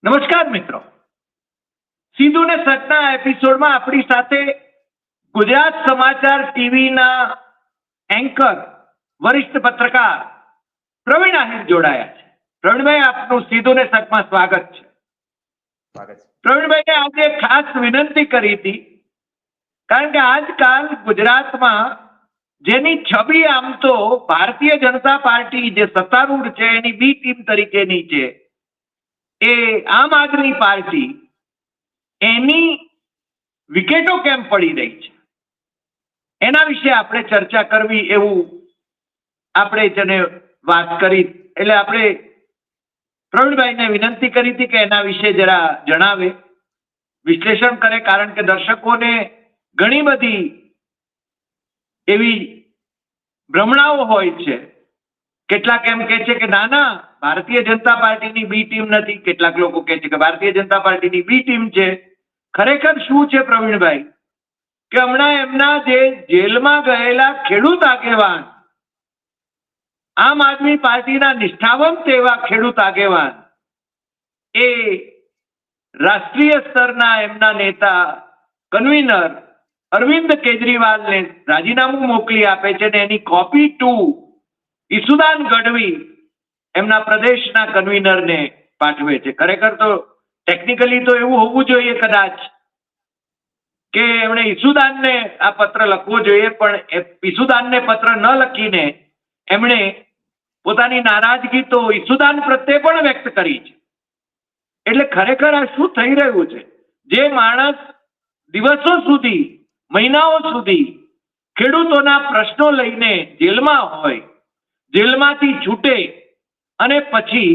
નમસ્કાર મિત્રો, સીધું ને સચના એપિસોડમાં આપણી સાથે ગુજરાત સમાચાર ટીવીના એન્કર વરિષ્ઠ પત્રકાર પ્રવીણ આહિર જોડાયા છે. પ્રવીણભાઈ, આપનું સીધું ને સચમાં સ્વાગત છે. પ્રવીણભાઈને આજે ખાસ વિનંતી કરી હતી, કારણ કે આજકાલ ગુજરાતમાં જેની છબી આમ તો ભારતીય જનતા પાર્ટી જે સત્તારૂઢ છે એની બી ટીમ તરીકેની છે, એ આમ આદમી પાર્ટી એની વિકેટો કેમ પડી રહી છે એના વિશે આપણે ચર્ચા કરવી એવું આપણે જેને વાત કરી. એટલે આપણે પ્રવીણભાઈને વિનંતી કરી હતી કે એના વિશે જરા જણાવે, વિશ્લેષણ કરે, કારણ કે દર્શકોને ઘણી બધી એવી ભ્રમણાઓ હોય છે. કેટલાક એમ કે છે કે ના ના, ભારતીય જનતા પાર્ટીની બી ટીમ નથી, કેટલાક લોકો કહે છે કે ભારતીય જનતા પાર્ટીની બી ટીમ છે. ખરેખર શું છે પ્રવીણભાઈ, કે હમણાં એમના જે જેલમાં ગયેલા ખેડૂત આગેવાન, આમ આદમી પાર્ટીના નિષ્ઠાવંત એવા ખેડૂત આગેવાન, એ રાષ્ટ્રીય સ્તરના એમના નેતા કન્વીનર અરવિંદ કેજરીવાલને રાજીનામું મોકલી આપે છે અને એની કોપી ટુ ઈસુદાન ગઢવી એમના પ્રદેશના કન્વીનરને પાઠવે છે. ખરેખર તો ટેકનિકલી તો એવું હોવું જોઈએ કદાચ કે એમણે ઈસુદાનને આ પત્ર લખવો જોઈએ, પણ ઈસુદાનને પત્ર ન લખીને એમણે પોતાની નારાજગી તો ઈસુદાન પ્રત્યે પણ વ્યક્ત કરી છે. એટલે ખરેખર આ શું થઈ રહ્યું છે? જે માણસ દિવસો સુધી, મહિનાઓ સુધી ખેડૂતોના પ્રશ્નો લઈને જેલમાં હોય, જેલમાંથી છૂટે અને પછી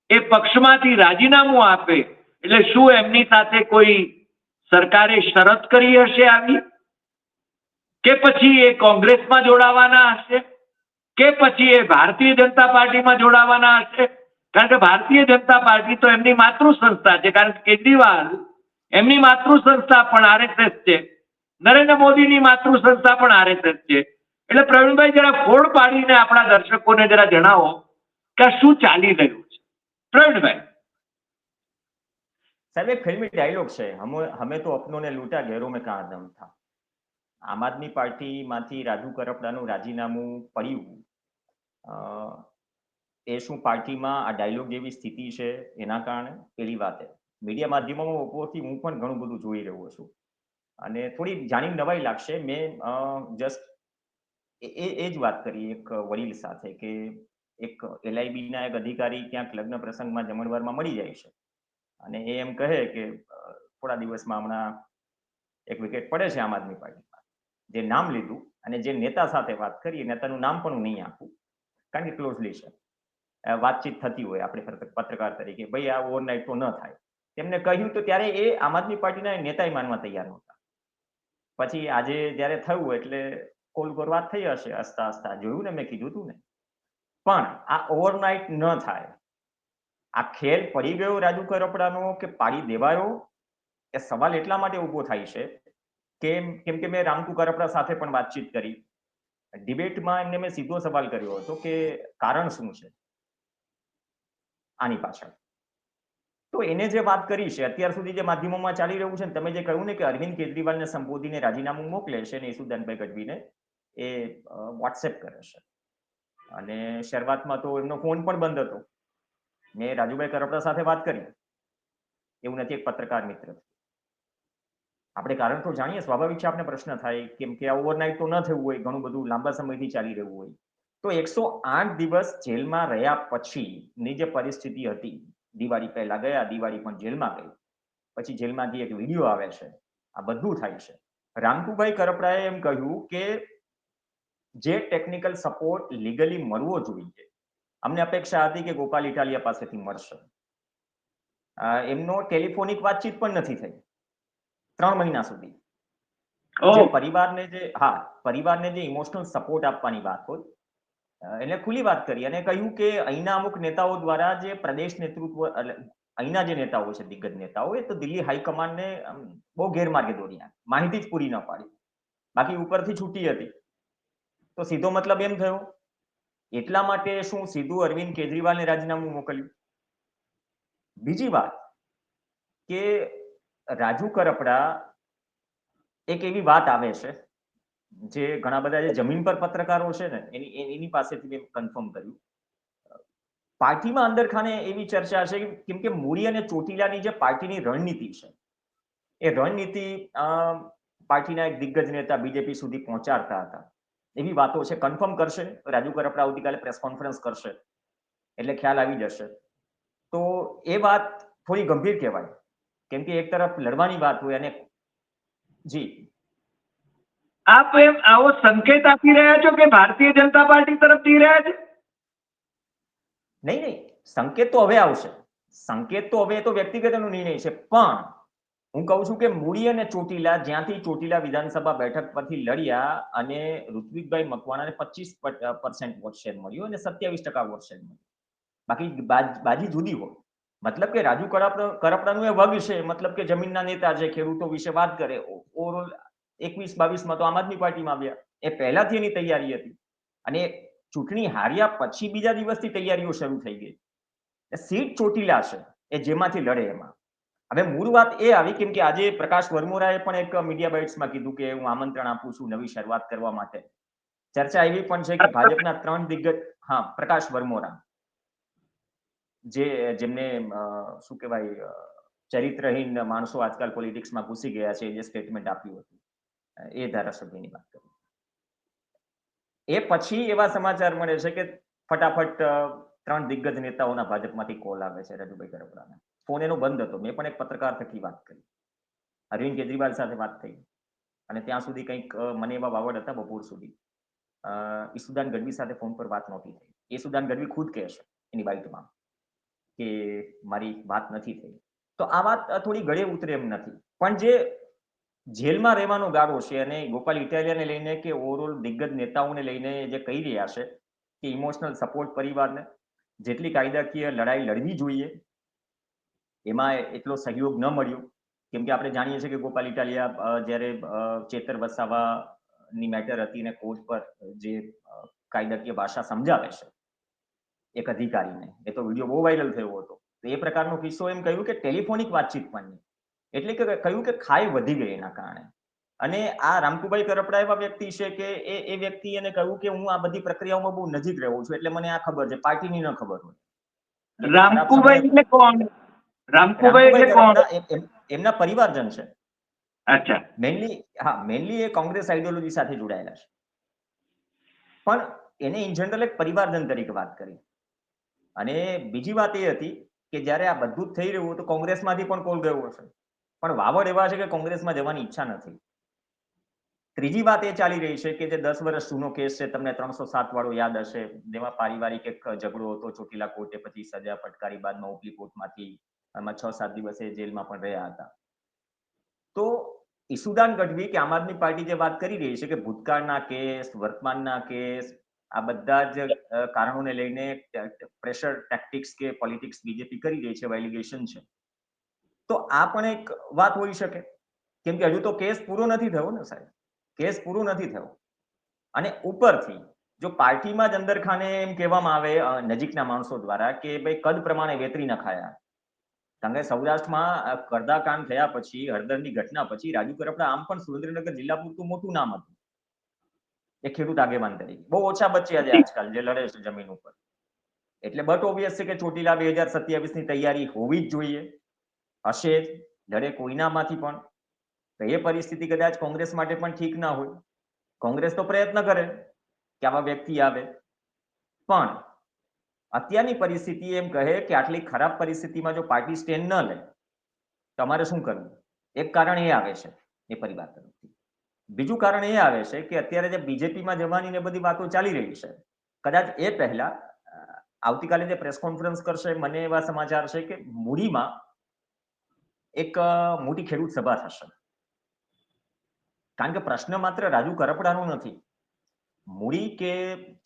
એ પક્ષમાંથી રાજીનામું આપે, એટલે શું એમની સાથે કોઈ સરકારે શરત કરી હશે આવી, કે પછી એ કોંગ્રેસમાં જોડાવાના હશે, કે પછી એ ભારતીય જનતા પાર્ટીમાં જોડાવાના હશે? કારણ કે ભારતીય જનતા પાર્ટી તો એમની માતૃ સંસ્થા છે, કારણ કે કેજરીવાલ એમની માતૃ સંસ્થા પણ આરએસએસ છે, નરેન્દ્ર મોદીની માતૃ સંસ્થા પણ આરએસએસ છે. એટલે પ્રવીણભાઈ, જરા ફોડ પાડીને આપણા દર્શકોને જરા જણાવો કે શું ચાલી રહ્યું છે. પ્રવીણભાઈ સાહેબ, એક ફિલ્મી ડાયલોગ છે, હમે તો અપનોને લૂંટા ઘેરો મેં કહાં દમ થા. આમ આદમી પાર્ટીમાંથી રાજુ કરપડાનું રાજીનામું પડ્યું, એ શું પાર્ટીમાં આ ડાયલોગ જેવી સ્થિતિ છે એના કારણે? પેલી વાત, મીડિયા માધ્યમોમાં ઉપરથી હું પણ ઘણું બધું જોઈ રહ્યો છું અને થોડી જાણી નવાઈ લાગશે. મેં જસ્ટ એ જ વાત કરી એક વડીલ સાથે કે એક LIB ના એક અધિકારી ક્યાંક લગ્ન પ્રસંગમાં જમણવારમાં મળી જાય છે અને એ એમ કહે કે થોડા દિવસમાં હમણાં એક વિકેટ પડે છે આમ આદમી પાર્ટીમાં. જે નામ લીધું અને જે નેતા સાથે વાત કરી, નેતાનું નામ પણ હું નહીં આપું કારણ કે ક્લોઝલી છે, વાતચીત થતી હોય આપણે પત્રકાર તરીકે, ભાઈ આ ઓવરનાઇટ તો ન થાય, તેમને કહ્યું તો ત્યારે એ આમ આદમી પાર્ટીના નેતાએ માનવા તૈયાર નહોતા. પછી આજે જ્યારે થયું એટલે કોલ પર વાત થઈ હશે, હસતા હસતા જોયું ને, મેં કીધું હતું ને. પણ આ ઓવરનાઇટ ન થાય. આ ખેલ પડી ગયો રાજુ કરપડાનો કે પાડી દેવાયો, એ સવાલ એટલા માટે ઉભો થાય છે કેમ કે મેં રામકુ કરપડા સાથે પણ વાતચીત કરી. ડિબેટમાં એમને મેં સીધો સવાલ કર્યો હતો કે કારણ શું છે આની પાછળ. તો એને જે વાત કરી છે, અત્યાર સુધી જે માધ્યમોમાં ચાલી રહ્યું છે, તમે જે કહ્યું ને કે અરવિંદ કેજરીવાલને સંબોધીને રાજીનામું મોકલે છે અને ઈસુદાનભાઈ ગઢવીને એ વોટ્સએપ કરે છે. અને શરૂઆતમાં તો એમનો ફોન પણ બંધ હતો. મેં રાજુભાઈ કરપડા સાથે વાત કરી, એવું નથી, એક પત્રકાર મિત્ર. આપણે કારણ તો જાણીએ, સ્વાભાવિક છે આપણે પ્રશ્ન થાય, કેમ કે આ ઓવરનાઇટ તો ન થયું હોય, ઘણું બધું લાંબા સમયથી ચાલી રહ્યું હોય. તો 108 દિવસ જેલમાં રહ્યા પછીની જે પરિસ્થિતિ હતી, દિવાળી પહેલા ગયા, દિવાળી પણ જેલમાં ગઈ, પછી જેલમાંથી એક વિડીયો આવે છે, આ બધું થાય છે. રામકુભાઈ કરપડાએ એમ કહ્યું કે જે ટેકનિકલ સપોર્ટ લીગલી મળવો જોઈએ, અમને અપેક્ષા હતી કે ગોપાલ ઇટાલિયા પાસેથી મળશે. એમનો ટેલિફોનિક વાતચીત પણ નથી થઈ 3 મહિના સુધી. જે પરિવારને જે ઇમોશનલ સપોર્ટ આપવાની વાત હોય, એટલે ખુલ્લી વાત કરી અને કહ્યું કે અહીંના અમુક નેતાઓ દ્વારા જે પ્રદેશ નેતૃત્વ, અહીંના જે નેતાઓ છે, દિગ્ગજ નેતાઓ, એ તો દિલ્હી હાઈકમાન્ડને બહુ ગેરમાર્ગે દોર્યા, માહિતી જ પૂરી ન પાડી, બાકી ઉપરથી છૂટી હતી. તો સીધો મતલબ એમ થયો, એટલા માટે શું સીધું અરવિંદ કેજરીવાલને રાજીનામું મોકલ્યું? બીજી વાત, કે રાજુ કરપડા એક એવી વાત આવે છે જે ઘણા બધા જે જમીન પર પત્રકારો છે ને એની પાસેથી મેં કન્ફર્મ કર્યું. પાર્ટીમાં અંદર ખાને એવી ચર્ચા છે કે કેમ કે મૂડી અને ચોટીલાની જે પાર્ટીની રણનીતિ છે એ રણનીતિ પાર્ટીના એક દિગ્ગજ નેતા બીજેપી સુધી પહોંચાડતા હતા એવી વાતો છે. કન્ફર્મ કરશે રાજુ કરપડા આવતીકાલે પ્રેસ કોન્ફરન્સ કરશે એટલે ખ્યાલ આવી જશે. તો એ વાત થોડી ગંભીર કહેવાય કેમ કે એક તરફ લડવાની વાત હોય અને જી આપ એમ આવો સંકેત આપી રહ્યા છો કે ભારતીય જનતા પાર્ટી તરફ જઈ રહ્યા છે? નહીં, સંકેત તો હવે આવશે. સંકેત તો હવે તો વ્યક્તિગતનો નિર્ણય છે, પણ હું કહું છું કે મૂડી અને ચોટીલા જ્યાંથી ચોટીલા વિધાનસભા બેઠક પરથી લડ્યા અને ઋત્વિકભાઈ મકવાણાને 25% વોટ શેર મળ્યો અને 27% વોટ શેર મળ્યો. બાકી બાજી જુદી હોય. મતલબ કે રાજુ કરપડાનું એ વગ છે, મતલબ કે જમીનના નેતા છે, ખેડૂતો વિશે વાત કરે. ઓવરઓલ 21-22માં તો આમ આદમી પાર્ટીમાં આવ્યા. એ પહેલાથી એની તૈયારી હતી અને ચૂંટણી હાર્યા પછી બીજા દિવસથી તૈયારીઓ શરૂ થઈ ગઈ. સીટ ચોટીલા છે એ જેમાંથી લડે એમાં. હવે મૂળ વાત એ આવી કેમ કે આજે પ્રકાશ વરમોરાએ પણ એક મીડિયા બાઇટ્સમાં કીધું કે હું આમંત્રણ આપું છું નવી શરૂઆત કરવા માટે. ચર્ચા એવી પણ છે કે ભાજપના 3 દિગ્ગજ, હા, પ્રકાશ વરમોરા, જેમને શું કહેવાય ચરિત્રહીન માણસો આજકાલ પોલિટિક્સમાં ઘૂસી ગયા છે, જે સ્ટેટમેન્ટ આપ્યું હતું એ ધારાસભ્યની વાત કરું. એ પછી એવા સમાચાર મળે છે કે ફટાફટ 3 દિગ્ગજ નેતાઓના ભાજપમાંથી કોલ આવે છે રાજુભાઈ કરપડાના. ફોન એનો બંધ હતો. મેં પણ એક પત્રકાર થકી વાત કરી. અરવિંદ કેજરીવાલ સાથે વાત થઈ અને ત્યાં સુધી કંઈક મને એવા વાવડ હતા બપોર સુધી. ઈસુદાન ગઢવી સાથે ફોન પર વાત નહોતી થઈ. ઈસુદાન ગઢવી ખુદ કહે છે એની બાઇટમાં કે મારી વાત નથી થઈ. તો આ વાત થોડી ગળે ઉતરે એમ નથી. પણ જે જેલમાં રહેવાનો ગાળો છે અને ગોપાલ ઇટાલિયાને લઈને કે ઓવરઓલ દિગ્ગજ નેતાઓને લઈને જે કહી રહ્યા છે કે ઇમોશનલ સપોર્ટ પરિવારને, જેટલી કાયદાકીય લડાઈ લડવી જોઈએ એમાં એટલો સહયોગ ન મળ્યો. કેમ કે આપણે જાણીએ છીએ કે ગોપાલ ઇટાલિયા જ્યારે ચેતર વસાવાની મેટર હતી ને કોર્ટ પર જે કાયદાકીય ભાષા સમજાવે છે એક અધિકારીને, એ તો વિડીયો બહુ વાયરલ થયો હતો. તો એ પ્રકારનો કિસ્સો એમ કહ્યું કે ટેલિફોનિક વાતચીત પણ નહીં. એટલે કે કહ્યું કે ખાઈ વધી ગઈ એના કારણે. અને આ રામકુભાઈ કરપડા એવા વ્યક્તિ છે કે એ વ્યક્તિ એને કહ્યું કે હું આ બધી પ્રક્રિયાઓમાં બહુ નજીક રહું છું એટલે મને આ ખબર છે, પાર્ટીની ન ખબર હોય. કેમ કે ખરાબ સમયે રામકુભાઈ એટલે કોણ? રામકુભાઈ રામકુભાઈ એટલે કોણ? કરપડા એમના પરિવારજન છે. અચ્છા. મેઇનલી એ કોંગ્રેસ આઈડિયોલોજી સાથે જોડાયેલા છે. પણ એને ઇન જનરલ એક પરિવારજન તરીકે વાત કરી. અને બીજી વાત એ હતી કે જ્યારે આ બધું જ થઈ રહ્યું હતું કોંગ્રેસમાંથી પણ કોલ ગયો હશે. પણ વાવડ એવા છે કે કોંગ્રેસમાં જવાની ઈચ્છા નથી. ત્રીજી વાત એ ચાલી રહી છે કે જે 10 વર્ષ જૂનો કેસ છે, તમને 307 વાળો યાદ હશે, જેમાં પારિવારિક એક ઝઘડો હતો, ચોટીલા કોર્ટે પછી સજા ફટકારી, બાદમાં ઉપલી કોર્ટમાંથી એમાં 6-7 દિવસે જેલમાં પણ રહ્યા હતા. તો ઈસુદાન ગઢવી કે આમ આદમી પાર્ટી જે વાત કરી રહી છે કે ભૂતકાળના કેસ, વર્તમાનના કેસ, આ બધા જ કારણોને લઈને પ્રેશર ટેક્ટિક્સ કે પોલિટિક્સ બીજેપી કરી રહી છે, એલિગેશન છે. તો આ પણ એક વાત હોઈ શકે. કેમ કે હજુ તો કેસ પૂરો નથી થયો ને સાહેબ. કેસ પૂરો નથી થયો. અને ઉપરથી જો પાર્ટીમાં જ અંદર ખાને એમ કહેવામાં આવે નજીકના માણસો દ્વારા કે ભાઈ કદ પ્રમાણે વેતરી નખાયા. કારણ કે સૌરાષ્ટ્રમાં કરદાકાંડ થયા પછી, હળદરની ઘટના પછી રાજુ કરપડા આમ પણ સુરેન્દ્રનગર જિલ્લા પૂરતું મોટું નામ હતું એ ખેડૂત આગેવાન તરીકે. બહુ ઓછા બચ્યા છે આજકાલ જે લડે છે જમીન ઉપર. એટલે બટ ઓબ્વિયસ છે કે ચોટીલા 2027ની તૈયારી હોવી જ જોઈએ. હશે જ, લડે કોઈનામાંથી પણ. તો એ પરિસ્થિતિ કદાચ કોંગ્રેસ માટે પણ ઠીક ના હોય. કોંગ્રેસ તો પ્રયત્ન કરે કે આવા વ્યક્તિ આવે, પણ અત્યારની પરિસ્થિતિ એમ કહે કે આટલી ખરાબ પરિસ્થિતિમાં જો પાર્ટી સ્ટેન્ડ ન લે તો અમારે શું કરવું? એક કારણ એ આવે છે એ પરિવાર તરફથી. બીજું કારણ એ આવે છે કે અત્યારે જે બીજેપીમાં જવાની ને બધી વાતો ચાલી રહી છે, કદાચ એ પહેલા આવતીકાલે જે પ્રેસ કોન્ફરન્સ કરશે, મને એવા સમાચાર છે કે મૂડીમાં એક મોટી ખેડૂત સભા થશે. કારણ કે પ્રશ્ન માત્ર રાજુ કરપડાનો નથી. મૂડી કે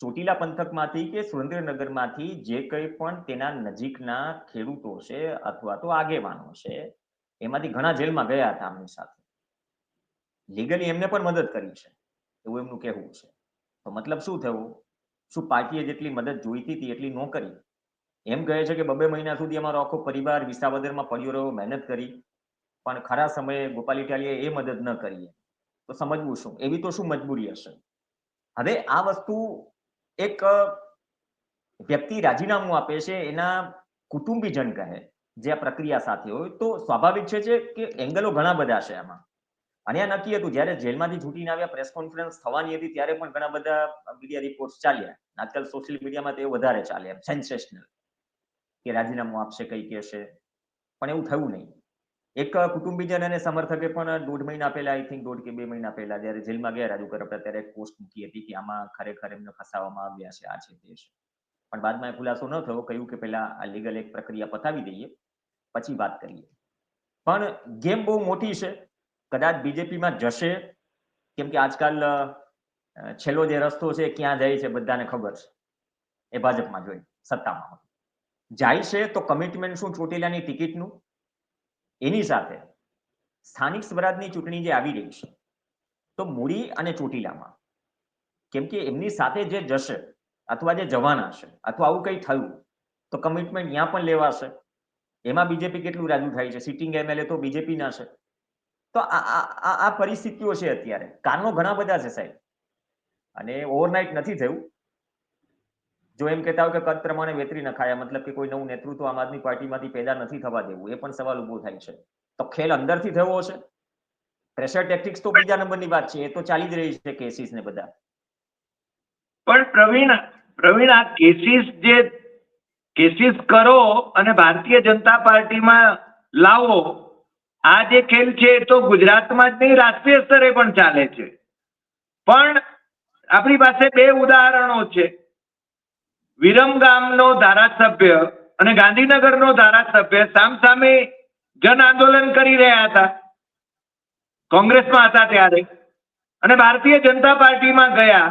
ચોટીલા પંથકમાંથી કે સુરેન્દ્રનગરમાંથી જે કંઈ પણ તેના નજીકના ખેડૂતો છે અથવા તો આગેવાનો છે, એમાંથી ઘણા જેલમાં ગયા હતા આમની સાથે. લીગલી એમને પણ મદદ કરી છે એવું એમનું કહેવું છે. તો મતલબ શું થયું? શું પાર્ટીએ જેટલી મદદ જોઈતી હતી એટલી ન કરી? એમ કહે છે કે 2 મહિના સુધી અમારો આખો પરિવાર વિસાવદરમાં પડ્યો રહ્યો, મહેનત કરી. પણ ખરા સમયે ગોપાલ ઇટાલિયાએ એ મદદ ન કરી તો સમજવું શું, એવી તો શું મજબૂરી હશે. હવે આ વસ્તુ એક વ્યક્તિ રાજીનામું આપે છે, એના કુટુંબીજન કહે જે આ પ્રક્રિયા સાથે હોય, તો સ્વાભાવિક છે કે એંગલો ઘણા બધા છે આમાં. અને આ નક્કી હતું જ્યારે જેલમાંથી છૂટીને આવ્યા, પ્રેસ કોન્ફરન્સ થવાની હતી ત્યારે પણ ઘણા બધા મીડિયા રિપોર્ટ્સ ચાલ્યા. આજકાલ સોશિયલ મીડિયામાં તો એ વધારે ચાલે, એમ સેન્સેશનલ, કે રાજીનામું આપશે, કઈ કહેશે, પણ એવું થયું નહીં. એક કુટુંબીજન અને સમર્થકે પણ 1.5 મહિના પહેલા, આઈ થિંક 1.5 કે 2 મહિના પહેલા, જ્યારે જેલમાં ગયા રાજુ કરપડા, ત્યારે એક પોસ્ટ મૂકી હતી કે આમાં ખરેખર એમને ફસાવવામાં આવ્યા છે, આ છે તે છે. પણ બાદમાં એ ખુલાસો ન થયો, કહ્યું કે પહેલા આ લીગલ એક પ્રક્રિયા પતાવી દઈએ પછી વાત કરીએ. પણ ગેમ બહુ મોટી છે. કદાચ બીજેપીમાં જશે, કેમ કે આજકાલ છેલ્લો જે રસ્તો છે ક્યાં જાય છે બધાને ખબર છે. એ ભાજપમાં જોઈ સત્તામાં જાય છે તો કમિટમેન્ટ શું ચોટીલાની ટિકિટનું, એની સાથે સ્થાનિક સ્વરાજની ચૂંટણી જે આવી રહી છે, તો મૂળી અને ચોટીલામાં, કેમ કે એમની સાથે જે જશે અથવા જે જવાના છે, અથવા આવું કંઈ થયું તો કમિટમેન્ટ ત્યાં પણ લેવાશે. એમાં બીજેપી કેટલું રાજુ થાય છે, સિટિંગ એમએલએ તો બીજેપીના છે. તો આ પરિસ્થિતિઓ છે અત્યારે. કારણો ઘણા બધા છે સાહેબ, અને ઓવરનાઇટ નથી થયું. જો એમ કહેતા હોય કે કદ પ્રમાણે વેતરી નખાયા, મતલબ કે કોઈ નવું નેતૃત્વ આમ આદમી પાર્ટીમાંથી પેદા નથી થવા દેવું, એ પણ સવાલ ઉભો થાય છે. તો ખેલ અંદરથી થયો હશે. પ્રેશર ટેક્ટિક્સ તો બીજા નંબરની વાત છે, એ તો ચાલી જ રહી છે, કેસીસ ને બધા. પણ પ્રવીણ આ કેસીસ કરો અને ભારતીય જનતા પાર્ટીમાં લાવો, આ જે ખેલ છે એ તો ગુજરાતમાં જ નહીં, રાષ્ટ્રીય સ્તરે પણ ચાલે છે. પણ આપણી પાસે બે ઉદાહરણો છે. વિરમગામનો ધારાસભ્ય અને ગાંધીનગરનો ધારાસભ્ય સામસામે જન આંદોલન કરી રહ્યા હતા, કોંગ્રેસમાં હતા ત્યારે, અને ભારતીય જનતા પાર્ટીમાં ગયા.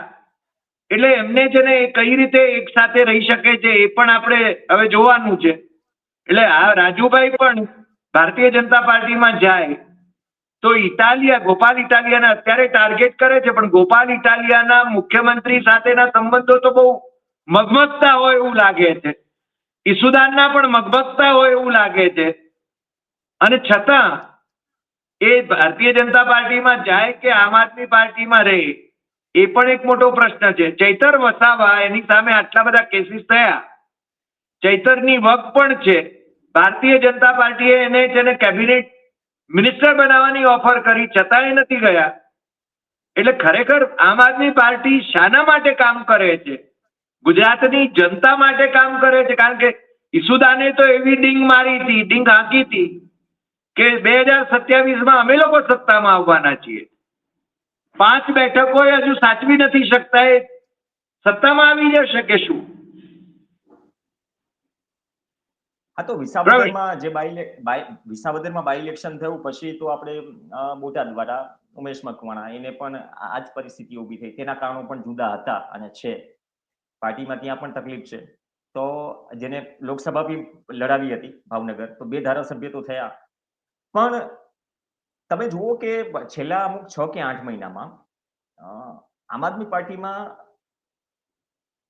એટલે એમને છે ને કઈ રીતે એક સાથે રહી શકે છે એ પણ આપણે હવે જોવાનું છે. એટલે આ રાજુભાઈ પણ ભારતીય જનતા પાર્ટીમાં જાય તો ગોપાલ ઇટાલિયાને અત્યારે ટાર્ગેટ કરે છે, પણ ગોપાલ ઇટાલિયાના મુખ્યમંત્રી સાથેના સંબંધો તો બહુ મગમગતા હોય એવું લાગે છે. ઈસુદાનના પણ મગમગતા હોય એવું લાગે છે. અને છતાં એ ભારતીય જનતા પાર્ટીમાં જાય કે આમ આદમી પાર્ટીમાં રહે, એ પણ એક મોટો પ્રશ્ન છે. ચૈતર વસાવા, એની સામે આટલા બધા કેસીસ થયા, ચૈતરની વગ પણ છે. ભારતીય જનતા પાર્ટીએ એને છે ને કેબિનેટ મિનિસ્ટર બનાવવાની ઓફર કરી, છતાંય નથી ગયા. એટલે ખરેખર આમ આદમી પાર્ટી શાના માટે કામ કરે છે? ગુજરાતની જનતા માટે કામ કરે છે. કારણ કે ઈસુદાને તો એવી ડીંગ હાંકી હતી કે 2027માં અમે લોકો સત્તામાં આવવાના છીએ. 5 બેઠકો હજુ સાચવી નથી શકતા, એ સત્તામાં આવી જશે કે શું? હા, તો વિસાવદરમાં વિસાવદરમાં બાય ઇલેક્શન થયું પછી તો આપણે બોટાદ વાળા ઉમેશ મકવાણા, એને પણ આ જ પરિસ્થિતિ ઊભી થઈ. તેના કારણો પણ જુદા હતા અને છે. પાર્ટીમાં ત્યાં પણ તકલીફ છે. તો જેને લોકસભા બી લડાવી હતી ભાવનગર, તો 2 ધારાસભ્ય તો થયા. પણ તમે જુઓ કે છેલ્લા અમુક 6 કે 8 મહિનામાં આમ આદમી પાર્ટીમાં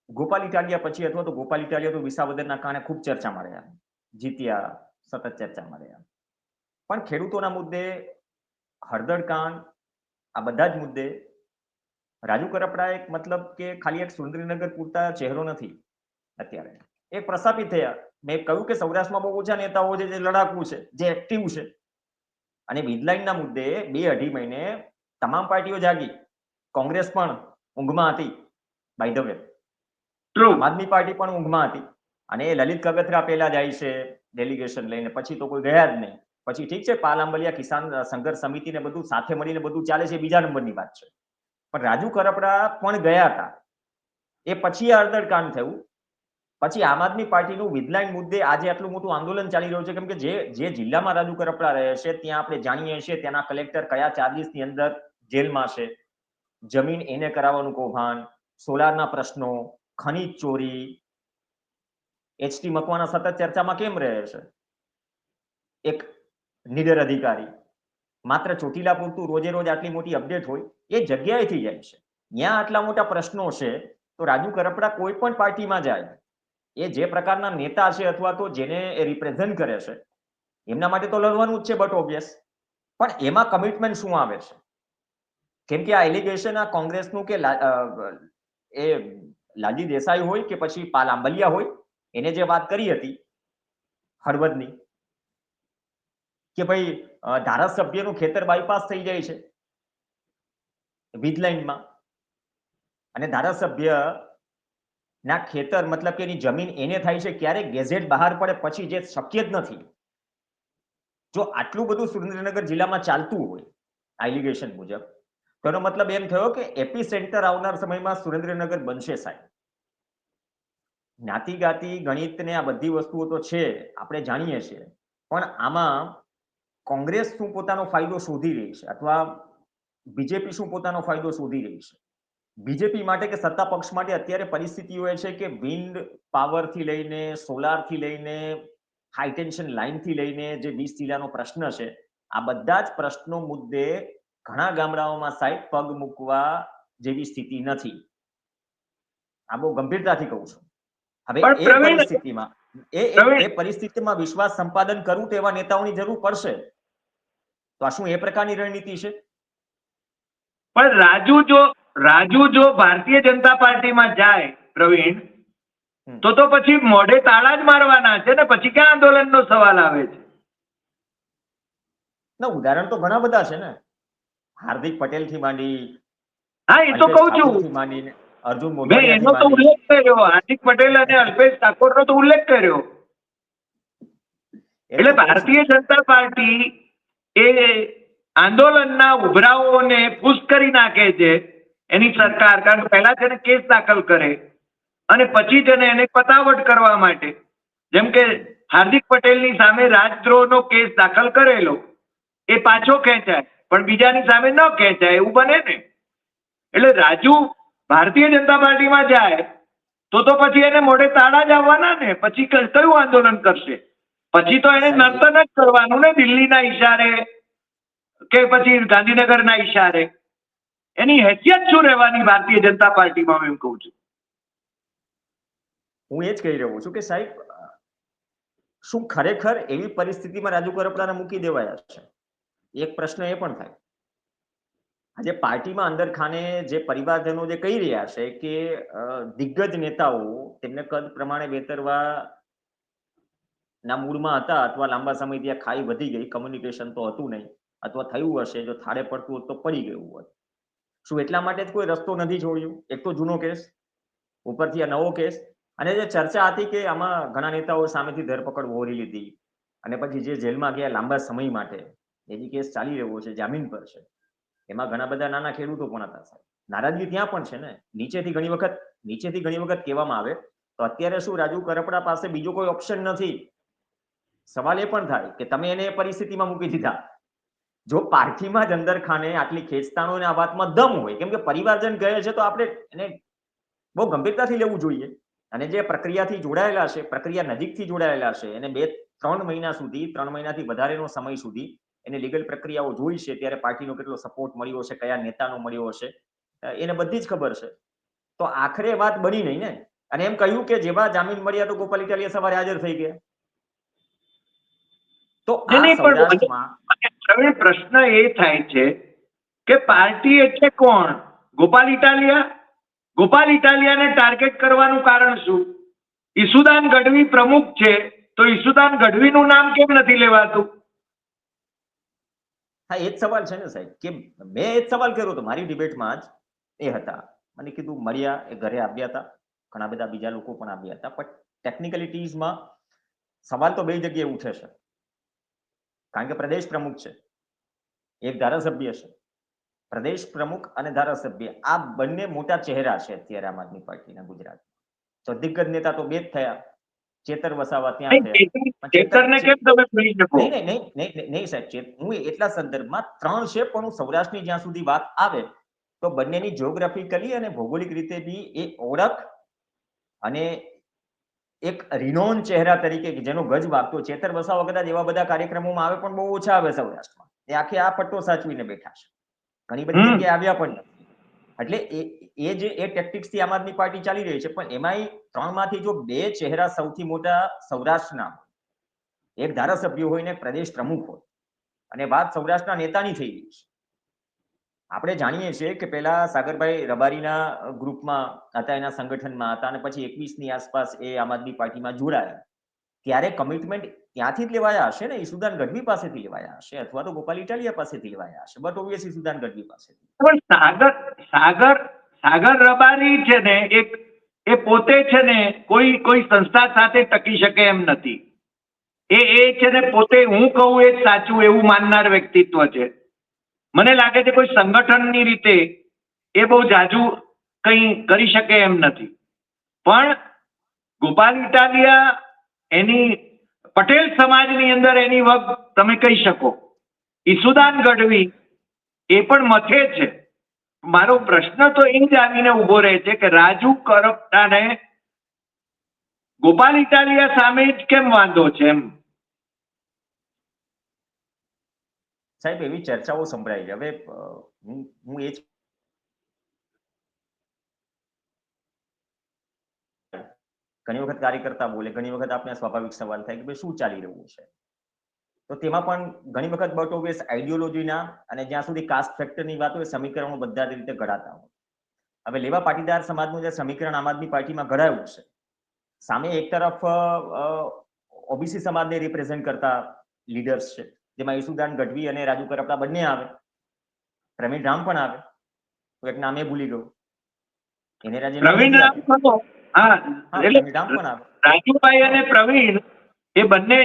ગોપાલ ઇટાલિયા પછી, અથવા તો ગોપાલ ઇટાલિયા તો વિસાવદરના કારણે ખૂબ ચર્ચામાં રહ્યા, જીત્યા, સતત ચર્ચામાં રહ્યા. પણ ખેડૂતોના મુદ્દે, હળદર કાંડ, આ બધા જ મુદ્દે રાજુ કરપડા એક મતલબ કે ખાલી એક સુરેન્દ્રનગર પૂરતા ચહેરો નથી અત્યારે, એ પ્રસ્થાપિત થયા. મેં કહ્યું કે સૌરાષ્ટ્રમાં બહુ ઓછા નેતાઓ છે જે લડાકુ છે, જે એક્ટિવ છે. અને મિડલાઇનના મુદ્દે 2-2.5 મહિને તમામ પાર્ટીઓ જાગી. કોંગ્રેસ પણ ઊંઘમાં હતી, બાય ધ વે. આમ આદમી પાર્ટી પણ ઊંઘમાં હતી. અને લલિત કગથરા પહેલા જાય છે ડેલિગેશન લઈને, પછી તો કોઈ ગયા જ નહીં. પછી ઠીક છે, પાલ આંબલિયા કિસાન સંઘર્ષ સમિતિ ને બધું સાથે મળીને બધું ચાલે છે, બીજા નંબરની વાત છે. પણ રાજુ કરપડા પણ ગયા હતા. એ પછી હળદરકાંડ થયું. પછી આમ આદમી પાર્ટીનું વિધલાઇન મુદ્દે આજે આટલું મોટું આંદોલન ચાલી રહ્યું છે, કેમ કે જે જિલ્લામાં રાજુ કરપડા રહે છે ત્યાં આપણે જાણીએ છીએ ત્યાંના કલેક્ટર કયા ચાર્જીસની અંદર જેલમાં છે. જમીન એને કરાવવાનું કૌભાંડ, સોલારના પ્રશ્નો, ખનીજ ચોરી. એચટી મકવાણા સતત ચર્ચામાં કેમ રહે છે? એક નિડર અધિકારી, માત્ર ચોટીલા પૂરતું રોજે રોજ આટલી મોટી અપડેટ હોય એ જગ્યાએથી જાય છે. ત્યાં આટલા મોટા પ્રશ્નો છે, તો રાજુ કરપડા કોઈ પણ પાર્ટીમાં જાય, એ જે પ્રકારના નેતા છે અથવા તો જેને એ રિપ્રેઝન્ટ કરે છે, એમના માટે તો લડવાનું જ છે, બટ ઓબ્વિયસ. પણ એમાં કમિટમેન્ટ શું આવે છે? કેમ કે આ એલિગેશન આ કોંગ્રેસનું કે એ લાલજી દેસાઈ હોય કે પછી પાલ આંબલિયા હોય, એને જે વાત કરી હતી હળવદની, કે ભાઈ ધારાસભ્યનું ખેતર બાયપાસ થઈ જાય છે વીજ લાઈનમાં, અને ધારાસભ્ય ના ખેતર મતલબ કે એની જમીન એને થાય છે ક્યારે ગેઝેટ બહાર પડે પછી, જે શક્ય જ નથી. જો આટલું બધું સુરેન્દ્રનગર જિલ્લામાં ચાલતું હોય આ એલિગેશન મુજબ, તો એનો મતલબ એમ થયો કે એપી સેન્ટર આવનાર સમયમાં સુરેન્દ્રનગર બનશે સાહેબ. જ્ઞાતિ ગાતિ ગણિત ને આ બધી વસ્તુઓ તો છે, આપણે જાણીએ છીએ, પણ આમાં કોંગ્રેસ શું પોતાનો ફાયદો શોધી રહી છે અથવા બીજેપી શું પોતાનો ફાયદો શોધી રહી છે? બીજેપી માટે કે સત્તા પક્ષ માટે અત્યારે પરિસ્થિતિઓ એ છે કે વિન્ડ પાવર થી લઈને, સોલાર થી લઈને, હાઈ ટેન્શન લાઇન થી લઈને જે 20 જિલ્લાનો પ્રશ્ન છે, આ બધા જ પ્રશ્નો મુદ્દે ઘણા ગામડાઓમાં સાહેબ પગ મૂકવા જેવી સ્થિતિ નથી. આ બહુ ગંભીરતાથી કહું છું. હવે પણ એ પ્રવીણ પરિસ્થિતિમાં પ્રવીણ એ પરિસ્થિતિમાં વિશ્વાસ સંપાદન કરવું તો એવા નેતાઓની જરૂર પડશે. તો આ શું એ પ્રકારની રણનીતિ છે? પણ રાજુ જો ભારતીય જનતા પાર્ટીમાં જાય પ્રવીણ, તો પછી મોઢે તાળા જ મારવાના છે ને, પછી ક્યાં આંદોલનનો સવાલ આવે છે? ના, ઉદાહરણ તો ઘણા બધા છે ને, હાર્દિક પટેલ થી માંડી, હા, એ તો અલ્પેશ કઉ ઠાકોર છું, થી માંડીને, અર્જુન મેં મોઢવાડિયા થી એનો તો માંડી. ઉલ્લેખ કર્યો, હાર્દિક પટેલ અને અલ્પેશ ઠાકોરનો તો ઉલ્લેખ કર્યો. એ એટલે તો કહું છું. ભારતીય જનતા પાર્ટી એ આંદોલનના ઉભરાવોને પુશ કરી નાખે છે એની સરકાર, કારણ કે પહેલા છે ને કેસ દાખલ કરે અને પછી છે ને એને પતાવટ કરવા માટે, જેમ કે હાર્દિક પટેલની સામે રાજદ્રોહનો કેસ દાખલ કરેલો, એ પાછો ખેંચાય પણ બીજાની સામે ન ખેંચાય, એવું બને ને. એટલે રાજુ ભારતીય જનતા પાર્ટીમાં જાય તો પછી એને મોઢે તાળા જ આવવાના ને, પછી કયું આંદોલન કરશે? પછી તો એને સાહેબ, નર્તન જ કરવાનું ને, દિલ્હીના ઈશારે કે પછી ગાંધીનગરના ઈશારે. એની હેસિયત શું રહેવાની ભારતીય જનતા પાર્ટીમાં, હું એમ કહું છું. હું એ જ કહી રહ્યો છું કે સાહેબ, શું ખરેખર એવી પરિસ્થિતિમાં રાજુ કરપડાને મૂકી દેવાયા છે? એક પ્રશ્ન એ પણ થાય. આજે પાર્ટીમાં અંદર ખાને જે પરિવારજનો જે કહી રહ્યા છે કે દિગ્ગજ નેતાઓ તેમને કદ પ્રમાણે વેતરવા ના મૂડમાં હતા, અથવા લાંબા સમયથી આ ખાઈ વધી ગઈ, કમ્યુનિકેશન તો હતું નહીં, અથવા થયું હશે, જો થાળે પડતું હોત તો પડી ગયું હોત. શું એટલા માટે જ કોઈ રસ્તો નથી છોડ્યો? એક તો જૂનો કેસ, ઉપરથી આ નવો કેસ, અને જે ચર્ચા હતી કે આમાં ઘણા નેતાઓ સામેથી ધરપકડ વહોરી લીધી, અને પછી જે જેલમાં ગયા લાંબા સમય માટે, એની કેસ ચાલી રહ્યો છે, જામીન પર છે, એમાં ઘણા બધા નાના ખેડૂતો પણ હતા સાહેબ. નારાજગી ત્યાં પણ છે ને. નીચેથી ઘણી વખત કહેવામાં આવે તો અત્યારે શું રાજુ કરપડા પાસે બીજો કોઈ ઓપ્શન નથી. સવાલ એ પણ થાય કે તમે એને એ પરિસ્થિતિમાં મૂકી દીધા. જો પાર્ટીમાં જ અંદર ખાને આટલી ખેંચતાણો આ વાતમાં દમ હોય, કેમ કે પરિવારજન કહે છે તો આપણે એને બહુ ગંભીરતાથી લેવું જોઈએ. અને જે પ્રક્રિયાથી જોડાયેલા છે, પ્રક્રિયા નજીકથી જોડાયેલા છે, એને 2-3 મહિના સુધી, 3 મહિનાથી વધારેનો સમય સુધી એને લીગલ પ્રક્રિયાઓ જોઈ છે, ત્યારે પાર્ટીનો કેટલો સપોર્ટ મળ્યો છે, કયા નેતાનો મળ્યો હશે, એને બધી જ ખબર છે. તો આખરે વાત બની નહીં ને. અને એમ કહ્યું કે જેવા જામીન મળ્યા તો ગોપાલ ઇટાલિયા સવારે હાજર થઈ ગયા. તો આ નહીં, સૌરાષ્ટ્રમાં પણ હવે પ્રશ્ન એ થાય છે કે પાર્ટી એટલે કોણ? ગોપાલ ઇટાલિયા? ગોપાલ ઇટાલિયાને ટાર્ગેટ કરવાનું કારણ શું? ઈસુદાન ગઢવી પ્રમુખ છે, તો ઈસુદાન ગઢવીનું નામ કેમ નથી લેવાતું? હા, એ જ સવાલ છે ને સાહેબ, કે મેં એ જ સવાલ કર્યો હતો મારી ડિબેટમાં જ. એ હતા, મને કીધું મળ્યા, એ ઘરે આવ્યા હતા, ઘણા બધા બીજા લોકો પણ આવ્યા હતા, પણ ટેકનિકલિટીઝમાં સવાલ તો બે જગ્યાએ ઉઠે છે. કારણ કે પ્રદેશ પ્રમુખ છે, એક ધારાસભ્ય છે. પ્રદેશ પ્રમુખ અને ધારાસભ્ય આ બંને મોટા ચહેરા છે અત્યારે આમ આદમી પાર્ટીના ગુજરાતમાં. તો દિગ્ગજ નેતા તો બે જ થયા, ચેતર વસાવા ત્યાં થયા. ચેતરને કેમ તમે કહી શકો? નહીં સાહેબ, હું એટલા સંદર્ભમાં 3 છે, પણ હું સૌરાષ્ટ્રની જ્યાં સુધી વાત આવે તો બંનેની જ્યોગ્રાફિકલી અને ભૌગોલિક રીતે બી એ ઓળખ અને એક રિનોન ચહેરા તરીકે જેનો ગજ વાગતો, ચેતર વસાવા કદાચ એવા બધા કાર્યક્રમોમાં આવે પણ બહુ ઓછા આવે સૌરાષ્ટ્રમાં. એ આખે આ પટ્ટો સાચવીને બેઠા છે, ઘણી બધી જગ્યાએ આવ્યા પણ નથી. એટલે એ ટેક્ટિક્સથી આમ આદમી પાર્ટી ચાલી રહી છે. પણ એમાંય 3 માંથી જો 2 ચહેરા સૌથી મોટા સૌરાષ્ટ્રના, એક ધારાસભ્ય હોય ને પ્રદેશ પ્રમુખ હોય, અને વાત સૌરાષ્ટ્રના નેતાની થઈ રહી છે. આપણે જાણીએ છીએ કે પહેલા સાગરભાઈ રબારીના ગ્રુપમાં હતા, એના સંગઠનમાં હતા, અને પછી 21ની આસપાસ એ આમ આદમી પાર્ટીમાં જોડાયા. ત્યારે કમિટમેન્ટ ત્યાંથી જ લેવાયા હશે ને, ઈસુદાન ગઢવી પાસેથી લેવાયા હશે, અથવા તો ગોપાલ ઇટાલિયા પાસેથી લેવાયા હશે, બટ ઓબ્વિયસ ઈસુદાન ગઢવી પાસેથી. પણ સાગર રબારી છે ને, એ પોતે છે ને કોઈ સંસ્થા સાથે ટકી શકે એમ નથી. એ છે ને પોતે હું કહું એ જ સાચું એવું માનનાર વ્યક્તિત્વ છે. મને લાગે છે કોઈ સંગઠનની રીતે એ બહુ જાજુ કંઈ કરી શકે એમ નથી. પણ ગોપાલ ઇટાલિયા એની પટેલ સમાજની અંદર એની વગ તમે કહી શકો. ઈસુદાન ગઢવી એ પણ મથે છે. મારો પ્રશ્ન તો એ જ આવીને ઉભો રહે છે કે રાજુ કરપટાને ગોપાલ ઇટાલિયા સામે જ કેમ વાંધો છે એમ. સાહેબ, એવી ચર્ચાઓ સંભળાય છે. હવે હું એ જ ઘણી વખત કાર્યકર્તા બોલે, ઘણી વખત આપણે સ્વાભાવિક સવાલ થાય કે ભાઈ શું ચાલી રહ્યું છે. તો તેમાં પણ ઘણી વખત બટ ઓબ્વિયસ આઈડિયોલોજીના અને જ્યાં સુધી કાસ્ટ ફેક્ટરની વાત હોય, સમીકરણો બધા જ રીતે ઘડાતા હોય. હવે લેવા પાટીદાર સમાજનું જે સમીકરણ આમ આદમી પાર્ટીમાં ઘડાયું છે, સામે એક તરફ ઓબીસી સમાજને રિપ્રેઝેન્ટ કરતા લીડર્સ છે, જેમાં ઈસુદાન ગઢવી અને રાજુ કરપડા બંને આવે, પ્રવીણ રામ પણ આવે, તો એક નામે ભૂલી ગયો, એને પ્રવીણ રામ ખરો. હા, એટલે પ્રવીણ રામ પણ આવે. રાજુભાઈ અને પ્રવીણ એ બંને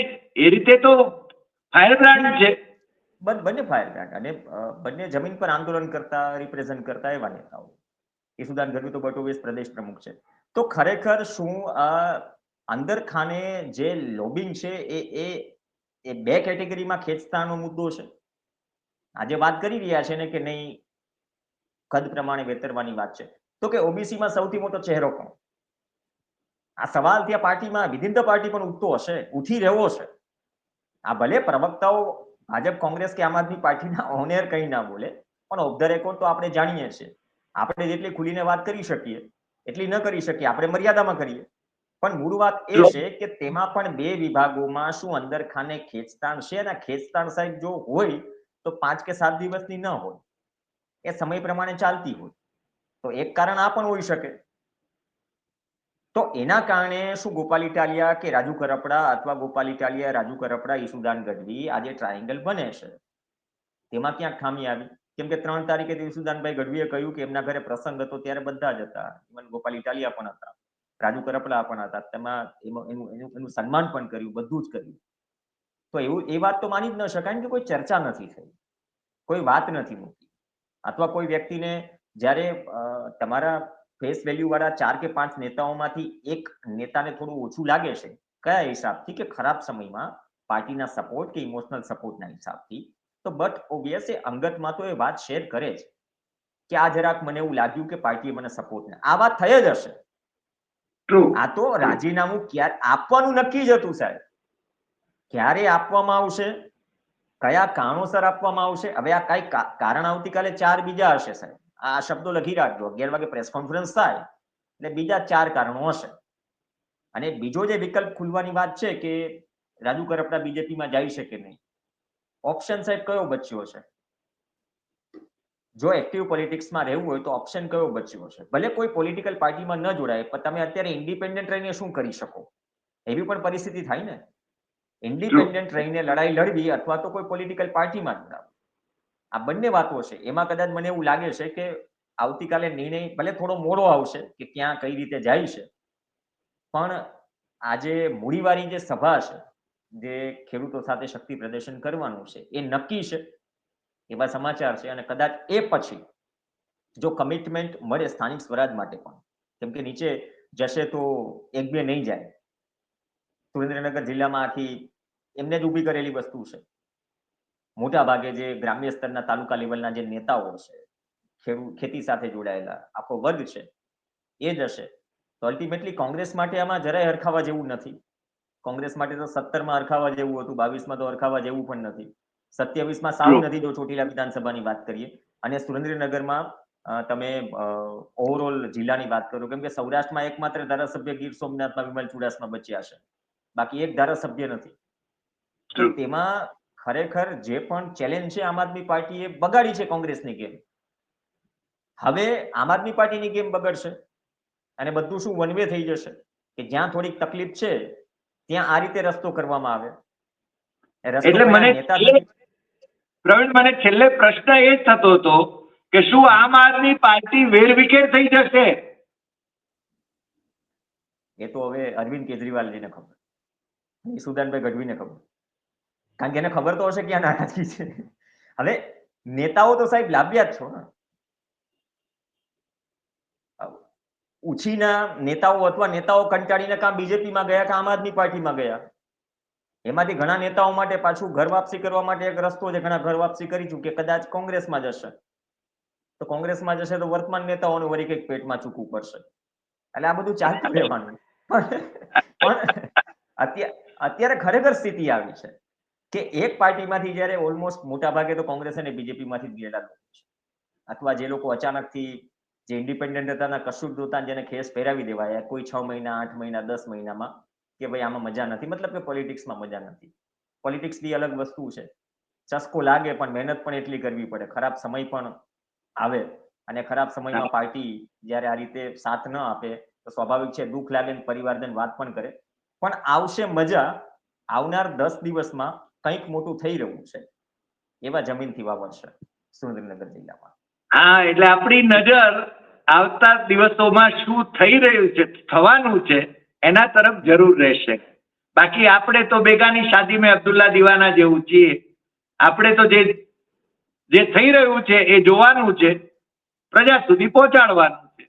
એ રીતે તો ફાયર બ્રાન્ડ છે. બંને ફાયર બ્રાન્ડ અને બંને જમીન પર આંદોલન કરતા, રિપ્રેઝેન્ટ કરતા એવા નેતાઓ. ઈસુદાન ગઢવી તો બટ ઓબ્વિયસ પ્રદેશ પ્રમુખ છે. તો ખરેખર શું અંદર ખાને જે લોબિંગ છે એ બે કેટેગરીમાં ખેંચતાનો મુદ્દો છે? આજે વાત કરી રહ્યા છે ને કે નહીં, કદ પ્રમાણે વેતરવાની વાત છે, તો કે ઓબીસીમાં સૌથી મોટો ચહેરો કોણ? આ સવાલ ત્યાં પાર્ટીમાં વિધિન ધ પાર્ટી પણ ઉઠતો હશે, ઉઠી રહ્યો છે. આ ભલે પ્રવક્તાઓ ભાજપ, કોંગ્રેસ કે આમ આદમી પાર્ટીના ઓનેર કંઈ ના બોલે, પણ ઓફ ધ રેકોર્ડ તો આપણે જાણીએ છીએ. આપણે જેટલી ખુલીને વાત કરી શકીએ એટલી ન કરી શકીએ, આપણે મર્યાદામાં કરીએ. પણ મૂળ વાત એ છે કે તેમાં પણ બે વિભાગોમાં શું અંદર ખાને ખેંચતાણ છે, અને ખેંચતાણ સાહેબ જો હોય તો 5 કે 7 દિવસની ન હોય, એ સમય પ્રમાણે ચાલતી હોય. તો એક કારણ આ પણ હોઈ શકે. તો એના કારણે શું ગોપાલ ઇટાલિયા કે રાજુ કરપડા, અથવા ગોપાલ ઇટાલિયા, રાજુ કરપડા, ઈસુદાન ગઢવી આજે ટ્રાયેંગલ બને છે, તેમાં ક્યાંક ખામી આવી? કેમ કે 3 તારીખે ઈસુદાનભાઈ ગઢવીએ કહ્યું કે એમના ઘરે પ્રસંગ હતો, ત્યારે બધા જ હતા, ઇવન ગોપાલ ઇટાલિયા પણ હતા, રાજુ કરપડા પણ હતા, તેમાં એનું સન્માન પણ કર્યું, બધું જ કર્યું. તો એવું એ વાત તો માની જ ન શકાય કે કોઈ ચર્ચા નથી થઈ, કોઈ વાત નથી મૂકી, અથવા કોઈ વ્યક્તિને જ્યારે તમારા ફેસ વેલ્યુ વાળા 4 કે 5 નેતાઓમાંથી એક નેતાને થોડું ઓછું લાગે છે, કયા હિસાબથી? કે ખરાબ સમયમાં પાર્ટીના સપોર્ટ કે ઇમોશનલ સપોર્ટના હિસાબથી, તો બટ ઓબ્વિયસ એ અંગતમાં તો એ વાત શેર કરે છે કે આ જરાક મને એવું લાગ્યું કે પાર્ટીએ મને સપોર્ટ ને, આ વાત થઈ જ હશે. આ તો રાજીનામું ક્યારે આપવાનું નક્કી જ હતું સાહેબ. ક્યારે આપવામાં આવશે, કયા કારણોસર આપવામાં આવશે? હવે આ કઈ કારણ આવતીકાલે 4 બીજા હશે સાહેબ, આ શબ્દો લખી રાખજો. 11 વાગે પ્રેસ કોન્ફરન્સ થાય એટલે બીજા 4 કારણો હશે. અને બીજો જે વિકલ્પ ખુલવાની વાત છે કે રાજુ કરપડા બીજેપીમાં જઈ શકે નહીં, ઓપ્શન સાહેબ કયો બચ્યો છે? જો એક્ટિવ પોલિટિક્સમાં રહેવું હોય તો ઓપ્શન કયો બચ્યો છે? ભલે કોઈ પોલિટિકલ પાર્ટીમાં ન જોડાય, પણ તમે અત્યારે ઇન્ડિપેન્ડન્ટ રહીને શું કરી શકો? એવી પણ પરિસ્થિતિ થાય ને. ઇન્ડિપેન્ડન્ટ રહીને લડાઈ લડવી, અથવા તો કોઈ પોલિટિકલ પાર્ટીમાં જોડાવું, આ બંને વાતો છે. એમાં કદાચ મને એવું લાગે છે કે આવતીકાલે નિર્ણય ભલે થોડો મોડો આવશે કે ક્યાં કઈ રીતે જાય છે, પણ આજે મૂડીવાળી જે સભા છે, જે ખેડૂતો સાથે શક્તિ પ્રદર્શન કરવાનું છે, એ નક્કી છે, એવા સમાચાર છે. અને કદાચ એ પછી જો કમિટમેન્ટ મળે સ્થાનિક સ્વરાજ માટે પણ, કેમ કે નીચે જશે તો 1-2 નહીં જાય. સુરેન્દ્રનગર જિલ્લામાં આખી એમને જ ઊભી કરેલી વસ્તુ છે. મોટા ભાગે જે ગ્રામ્ય સ્તરના તાલુકા લેવલના જે નેતાઓ છે, ખેતી સાથે જોડાયેલા આખો વર્ગ છે, એ જ હશે. તો અલ્ટિમેટલી કોંગ્રેસ માટે આમાં જરાય હરખાવા જેવું નથી. કોંગ્રેસ માટે તો 17માં હરખાવા જેવું હતું, 22માં તો હરખાવા જેવું પણ નથી, 27માં સાવ નથી જો ચોટીલા વિધાનસભાની વાત કરીએ. અને સુરેન્દ્રનગરમાં તમે ઓવરઓલ જિલ્લાની વાત કરો, કેમ કે સૌરાષ્ટ્રમાં એકમાત્ર ધારાસભ્ય ગીર સોમનાથમાં વિમલ ચુડાસમા બચ્યા છે, બાકી એક ધારાસભ્ય નથી. તો તેમાં ખરેખર જે પણ ચેલેન્જ છે આમ આદમી પાર્ટીએ બગાડી છે કોંગ્રેસની ગેમ. હવે આમ આદમી પાર્ટીની ગેમ બગડશે અને બધું શું વન વે થઈ જશે કે જ્યાં થોડીક તકલીફ છે ત્યાં આ રીતે રસ્તો કરવામાં આવે. એટલે મને પ્રવીણ, મને છેલ્લે પ્રશ્ન એ જ થતો હતો કે શું આમ આદમી પાર્ટી વેરવિખેર થઈ જશે? એ તો હવે અરવિંદ કેજરીવાલજીને ખબર, ઈસુદાનભાઈ ગઢવીને ખબર, કારણ કે એને ખબર તો હશે ક્યાં નારાજગી છે. હવે નેતાઓ તો સાહેબ લાવ્યા જ છો ને, ઉછીના નેતાઓ અથવા નેતાઓ કંટાળીને કાં બીજેપીમાં ગયા કે આમ આદમી પાર્ટીમાં ગયા. એમાંથી ઘણા નેતાઓ માટે પાછું ઘર વાપસી કરવા માટે એક રસ્તો છે, ઘણા ઘર વાપસી કરી ચૂકે, કદાચ કોંગ્રેસમાં જશે તો કોંગ્રેસમાં જશે તો વર્તમાન નેતાઓને વળી કંઈક પેટમાં ચૂકવું પડશે. એટલે આ બધું ચાલતું રહેવાનું. પણ અત્યારે ખરેખર સ્થિતિ આવી છે કે એક પાર્ટીમાંથી જ્યારે ઓલમોસ્ટ મોટા ભાગે તો કોંગ્રેસ અને બીજેપી માંથી ગયેલા લોકો છે, અથવા જે લોકો અચાનકથી જે ઇન્ડિપેન્ડન્ટ હતા કશું જ નહોતા, જેને ખેસ પહેરાવી દેવાયા કોઈ 6 મહિના 8 મહિના 10 મહિનામાં કે ભાઈ આમાં મજા નથી, મતલબ કે પોલિટિક્સમાં મજા નથી. પોલિટિક્સ બી અલગ વસ્તુ છે, ચસ્કો લાગે પણ મહેનત પણ એટલી કરવી પડે, ખરાબ સમય પણ આવે અને ખરાબ સમયમાં પાર્ટી જ્યારે આ રીતે સાથ ન આપે તો સ્વાભાવિક છે દુઃખ લાગે, પરિવારજન વાત પણ કરે. પણ આવશે મજા આવનાર 10 દિવસમાં કંઈક મોટું થઈ રહ્યું છે એવા જમીનથી વાવડશે સુરેન્દ્રનગર જિલ્લામાં. હા, એટલે આપણી નજર આવતા દિવસોમાં શું થઈ રહ્યું છે, થવાનું છે એના તરફ જરૂર રહેશે. બાકી આપણે તો બેગાની શાદી મેં અબ્દુલ્લા દીવાના જેવું છીએ. આપણે તો જે થઈ રહ્યું છે એ જોવાનું છે, પ્રજા સુધી પહોંચાડવાનું છે.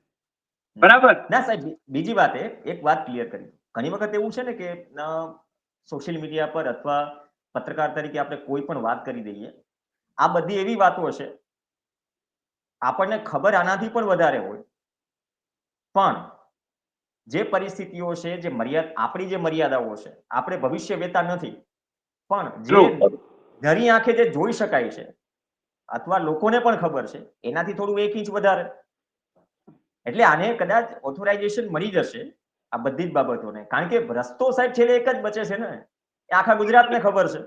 બરાબર ના સાહેબ, બીજી વાત એક વાત ક્લિયર કરી. ઘણી વખત એવું છે ને કે સોશિયલ મીડિયા પર અથવા પત્રકાર તરીકે આપણે કોઈ પણ વાત કરી દઈએ, આ બધી એવી વાતો છે આપણને ખબર આનાથી પણ વધારે હોય, પણ જે પરિસ્થિતિઓ છે, જે આપણી જે મર્યાદાઓ છે, આપણે ભવિષ્ય વેતા નથી, પણ જે નરી આંખે જે જોઈ શકાય છે અથવા લોકોને પણ ખબર છે એનાથી થોડું 1 ઇંચ વધારે. એટલે આને કદાચ ઓથોરાઇઝેશન મળી જશે આ બધી જ બાબતોને, કારણ કે રસ્તો સાહેબ છેલ્લે એક જ બચે છે ને, એ આખા ગુજરાતને ખબર છે.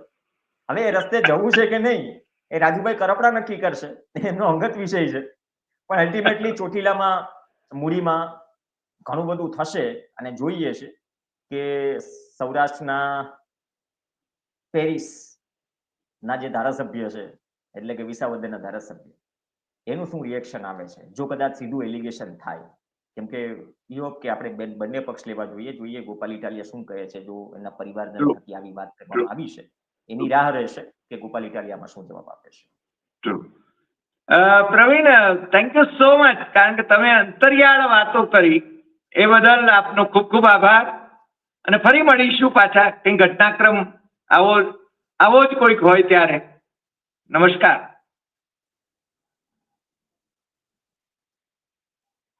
હવે એ રસ્તે જવું છે કે નહીં એ રાજુભાઈ કરપડા નક્કી કરશે, એમનો અંગત વિષય છે. પણ અલ્ટિમેટલી ચોટીલામાં મૂડીમાં ઘણું બધું થશે અને જોઈએ છે કે સૌરાષ્ટ્રના પેરિસ ના જે ધારાસભ્ય છે એટલે કે વિસાવદરના ધારાસભ્ય, એનું શું રિએક્શન આવે છે જો કદાચ સીધું એલિગેશન થાય. કેમ કે કે આપણે બંને પક્ષ લેવા જોઈએ ગોપાલ ઇટાલિયા શું કહે છે. જો એના પરિવારજન થકી આવી વાત કરવામાં આવી છે, એની રાહ રહેશે કે ગોપાલ ઇટાલિયામાં શું જવાબ આપે છે. Praveen, thank you so much, કારણ કે તમે અંતરિયાળ વાતો કરી એ બદલ આપનો ખૂબ ખૂબ આભાર. અને ફરી મળીશું પાછા કંઈ ઘટનાક્રમ આવો જ કોઈક હોય ત્યારે. નમસ્કાર.